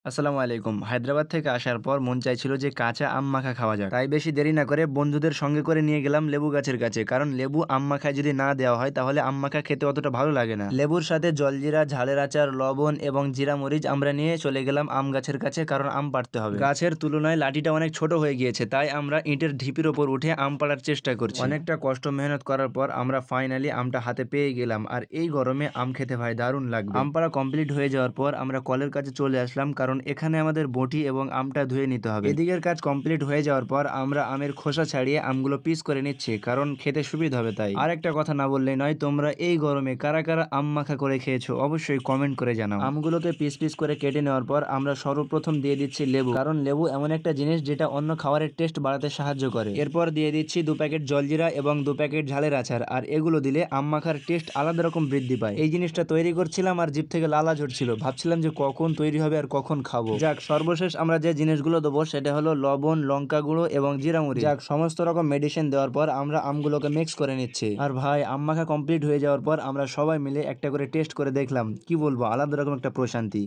আসসালামু আলাইকুম। হায়দ্রাবাদ থেকে আসার পর মন চাইছিল যে কাঁচা আম মাখা খাওয়া যাক। তাই বেশি দেরি না করে বন্ধুদের সঙ্গে করে নিয়ে গেলাম লেবু গাছের কাছে। কারণ লেবু আম মাখায় যদি না দেওয়া হয় তাহলে আম মাখা খেতে অতটা ভালো লাগে না। লেবুর সাথে জলজিরা, ঝালের আচার, লবণ এবং জিরা মরিচ আমরা নিয়ে চলে গেলাম আম গাছের কাছে, কারণ আম পাড়তে হবে। গাছের তুলনায় লাঠিটা অনেক ছোট হয়ে গিয়েছে, তাই আমরা ইটের ঢিপির ওপর উঠে আম পাড়ার চেষ্টা করছি। অনেকটা কষ্ট মেহনত করার পর আমরা ফাইনালি আমটা হাতে পেয়ে গেলাম। আর এই গরমে আম খেতে ভাই দারুণ লাগবে। আম পাড়া কমপ্লিট হয়ে যাওয়ার পর আমরা কলের কাছে চলে আসলাম, কারণ এখানে আমাদের বটি এবং আমটা ধুয়ে নিতে হবে। এদিকের কাজ কমপ্লিট হয়ে যাওয়ার পর আমরা আমের খোসা ছাড়িয়ে আমগুলো পিস করে নিচ্ছি, কারণ খেতে সুবিধা হবে তাই। আর একটা কথা না বললেই নয়, তোমরা এই গরমে কারা কারা আম মাখা করে খেয়েছো অবশ্যই কমেন্ট করে জানাও। আমগুলোকে পিস পিস করে কেটে নেওয়ার পর আমরা সর্বপ্রথম দিয়ে দিচ্ছি লেবু, কারণ লেবু এমন একটা জিনিস যেটা অন্য খাবারের টেস্ট বাড়াতে সাহায্য করে। এরপর দিয়ে দিচ্ছি 2 প্যাকেট জলজিরা এবং 2 প্যাকেট ঝালের আচার। আর এগুলো দিলে আম মাখার টেস্ট আলাদা রকম বৃদ্ধি পায়। এই জিনিসটা তৈরি করছিলাম আর জিভ থেকে লালা ঝরছিল, ভাবছিলাম যে কখন তৈরি হবে আর কখন খাবো। যাক, সর্বশেষ আমরা যে জিনিসগুলো দেবো সেটা হলো লবণ, লঙ্কা গুঁড়ো এবং জিরা মরিচ। যাক, সমস্ত রকম মেডিসিন দেওয়ার পর আমরা আমগুলোকে মিক্স করে নিচ্ছি। আর ভাই, আম মাখা কমপ্লিট হয়ে যাওয়ার পর আমরা সবাই মিলে একটা করে টেস্ট করে দেখলাম, কি বলবো, আলাদা রকম একটা প্রশান্তি।